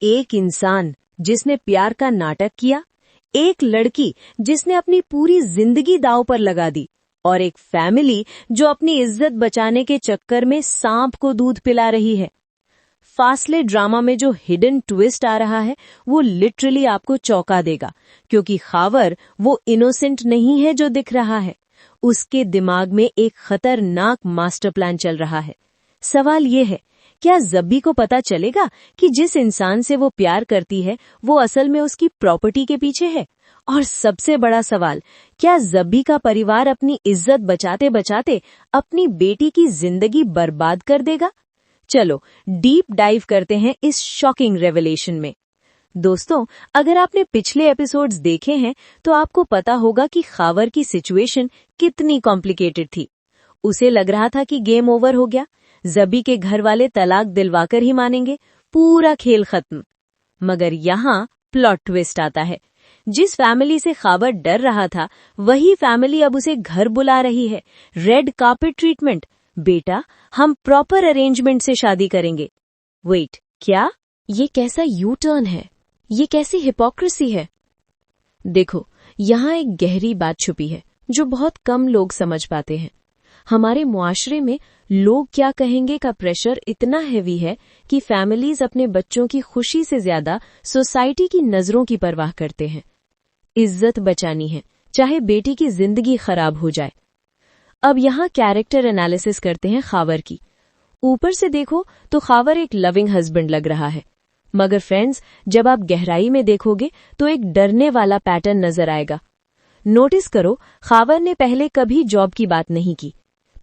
एक इंसान जिसने प्यार का नाटक किया, एक लड़की जिसने अपनी पूरी जिंदगी दांव पर लगा दी, और एक फैमिली जो अपनी इज्जत बचाने के चक्कर में सांप को दूध पिला रही है। फासले ड्रामा में जो हिडन ट्विस्ट आ रहा है वो लिटरली आपको चौंका देगा, क्योंकि खावर वो इनोसेंट नहीं है जो दिख रहा है। उसके दिमाग में एक खतरनाक मास्टर प्लान चल रहा है। सवाल ये है, क्या ज़ब्बी को पता चलेगा कि जिस इंसान से वो प्यार करती है वो असल में उसकी प्रॉपर्टी के पीछे है? और सबसे बड़ा सवाल, क्या ज़ब्बी का परिवार अपनी इज्जत बचाते बचाते अपनी बेटी की जिंदगी बर्बाद कर देगा? चलो डीप डाइव करते हैं इस शॉकिंग रेवलेशन में। दोस्तों, अगर आपने पिछले एपिसोड्स देखे हैं तो आपको पता होगा कि खावर की सिचुएशन कितनी कॉम्प्लिकेटेड थी। उसे लग रहा था कि गेम ओवर हो गया, ज़ब्बी के घर वाले तलाक दिलवाकर ही मानेंगे, पूरा खेल खत्म। मगर यहाँ प्लॉट ट्विस्ट आता है। जिस फैमिली से खावर डर रहा था वही फैमिली अब उसे घर बुला रही है। रेड कार्पेट ट्रीटमेंट, बेटा हम प्रॉपर अरेंजमेंट से शादी करेंगे। वेट, क्या? ये कैसा यू टर्न है? ये कैसी हिपोक्रेसी है? देखो, यहाँ एक गहरी बात छुपी है जो बहुत कम लोग समझ पाते हैं। हमारे मुआशरे में लोग क्या कहेंगे का प्रेशर इतना हैवी है कि फैमिलीज अपने बच्चों की खुशी से ज्यादा सोसाइटी की नजरों की परवाह करते हैं। इज्जत बचानी है, चाहे बेटी की जिंदगी खराब हो जाए। अब यहाँ कैरेक्टर एनालिसिस करते हैं खावर की। ऊपर से देखो तो खावर एक लविंग हस्बैंड लग रहा है, मगर फ्रेंड्स, जब आप गहराई में देखोगे तो एक डरने वाला पैटर्न नजर आएगा। नोटिस करो, खावर ने पहले कभी जॉब की बात नहीं की,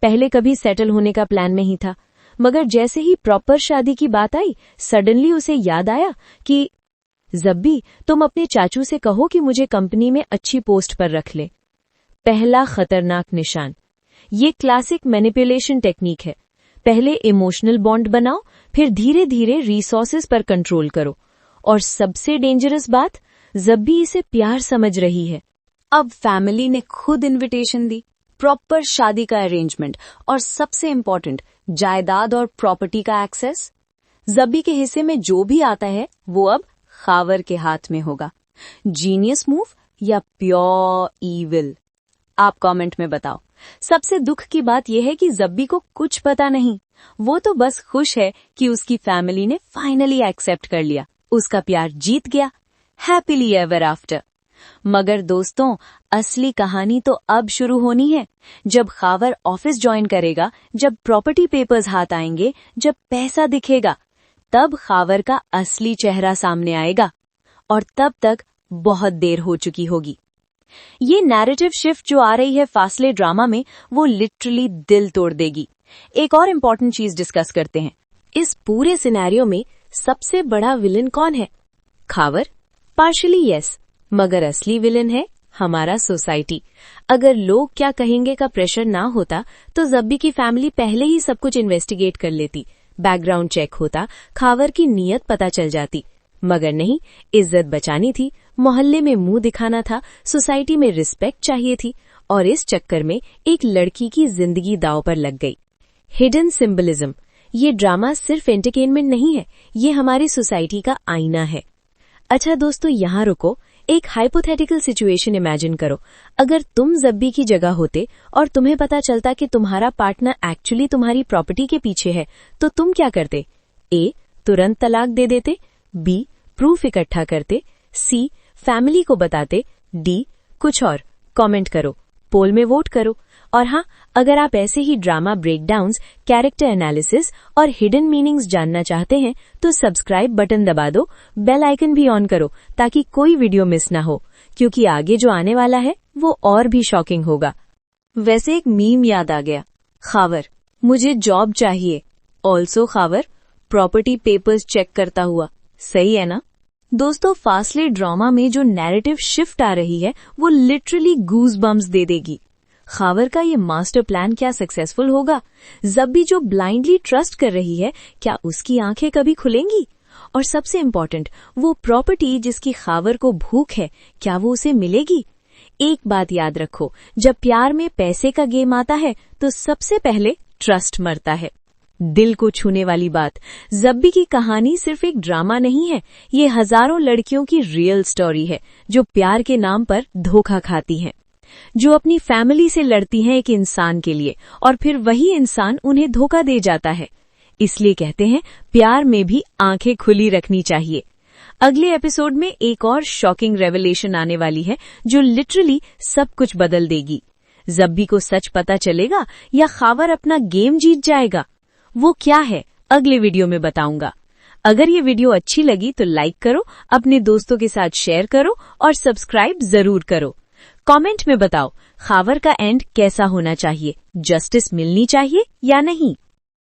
पहले कभी सेटल होने का प्लान नहीं था, मगर जैसे ही प्रॉपर शादी की बात आई, सडनली उसे याद आया कि ज़ब्बी, तुम अपने चाचू से कहो कि मुझे कंपनी में अच्छी पोस्ट पर रख ले। पहला खतरनाक निशान। ये क्लासिक मैनिपुलेशन टेक्निक है। पहले इमोशनल बॉन्ड बनाओ, फिर धीरे धीरे रिसोर्सेज पर कंट्रोल करो। और सबसे डेंजरस बात, ज़ब्बी इसे प्यार समझ रही है। अब फैमिली ने खुद इनविटेशन दी, प्रॉपर शादी का अरेंजमेंट, और सबसे इम्पोर्टेंट, जायदाद और प्रॉपर्टी का एक्सेस। ज़ब्बी के हिस्से में जो भी आता है वो अब खावर के हाथ में होगा। जीनियस मूव या प्योर ईविल? आप कमेंट में बताओ। सबसे दुख की बात यह है कि ज़ब्बी को कुछ पता नहीं। वो तो बस खुश है कि उसकी फैमिली ने फाइनली एक्सेप्ट कर लिया, उसका प्यार जीत गया, हैप्पीली एवर आफ्टर। मगर दोस्तों, असली कहानी तो अब शुरू होनी है। जब खावर ऑफिस ज्वाइन करेगा, जब प्रॉपर्टी पेपर्स हाथ आएंगे, जब पैसा दिखेगा, तब खावर का असली चेहरा सामने आएगा। और तब तक बहुत देर हो चुकी होगी। ये नैरेटिव शिफ्ट जो आ रही है फासले ड्रामा में, वो लिटरली दिल तोड़ देगी। एक और इम्पोर्टेंट चीज डिस्कस करते हैं। इस पूरे सिनेरियो में सबसे बड़ा विलन कौन है? खावर? पार्शली यस, मगर असली विलन है हमारा सोसाइटी। अगर लोग क्या कहेंगे का प्रेशर ना होता तो ज़ब्बी की फैमिली पहले ही सब कुछ इन्वेस्टिगेट कर लेती, बैकग्राउंड चेक होता, खावर की नीयत पता चल जाती। मगर नहीं, इज्जत बचानी थी, मोहल्ले में मुंह दिखाना था, सोसाइटी में रिस्पेक्ट चाहिए थी, और इस चक्कर में एक लड़की की जिंदगी दांव पर लग गई। Hidden symbolism. ये ड्रामा सिर्फ एंटरटेनमेंट नहीं है, ये हमारी सोसाइटी का आईना है। अच्छा दोस्तों, यहाँ रुको। एक हाइपोथेटिकल सिचुएशन इमेजिन करो। अगर तुम ज़ब्बी की जगह होते और तुम्हें पता चलता कि तुम्हारा पार्टनर एक्चुअली तुम्हारी प्रॉपर्टी के पीछे है, तो तुम क्या करते? ए, तुरंत तलाक दे देते। बी, प्रूफ इकट्ठा करते। सी, फैमिली को बताते। डी, कुछ और? कमेंट करो, पोल में वोट करो। और हाँ, अगर आप ऐसे ही ड्रामा ब्रेकडाउन्स, कैरेक्टर एनालिसिस और हिडन मीनिंग्स जानना चाहते हैं तो सब्सक्राइब बटन दबा दो, बेल आइकन भी ऑन करो ताकि कोई वीडियो मिस ना हो, क्योंकि आगे जो आने वाला है वो और भी शॉकिंग होगा। वैसे एक मीम याद आ गया, खावर मुझे जॉब चाहिए, also Khawar property papers check करता हुआ। सही है ना? दोस्तों, फासले ड्रामा में जो नैरेटिव शिफ्ट आ रही है वो लिटरली गूज बम्स दे देगी। खावर का ये मास्टर प्लान क्या सक्सेसफुल होगा? ज़ब्बी जो ब्लाइंडली ट्रस्ट कर रही है, क्या उसकी आंखें कभी खुलेंगी? और सबसे इम्पोर्टेंट, वो प्रॉपर्टी जिसकी खावर को भूख है, क्या वो उसे मिलेगी? एक बात याद रखो, जब प्यार में पैसे का गेम आता है तो सबसे पहले ट्रस्ट मरता है। दिल को छूने वाली बात, ज़ब्बी की कहानी सिर्फ एक ड्रामा नहीं है, ये हजारों लड़कियों की रियल स्टोरी है जो प्यार के नाम पर धोखा खाती हैं, जो अपनी फैमिली से लड़ती हैं एक इंसान के लिए और फिर वही इंसान उन्हें धोखा दे जाता है। इसलिए कहते हैं प्यार में भी आंखें खुली रखनी चाहिए। अगले एपिसोड में एक और शॉकिंग रेवलेशन आने वाली है जो लिटरली सब कुछ बदल देगी। ज़ब्बी को सच पता चलेगा या खावर अपना गेम जीत जाएगा? वो क्या है अगले वीडियो में बताऊंगा। अगर ये वीडियो अच्छी लगी तो लाइक करो, अपने दोस्तों के साथ शेयर करो और सब्सक्राइब जरूर करो। कमेंट में बताओ खावर का एंड कैसा होना चाहिए, जस्टिस मिलनी चाहिए या नहीं।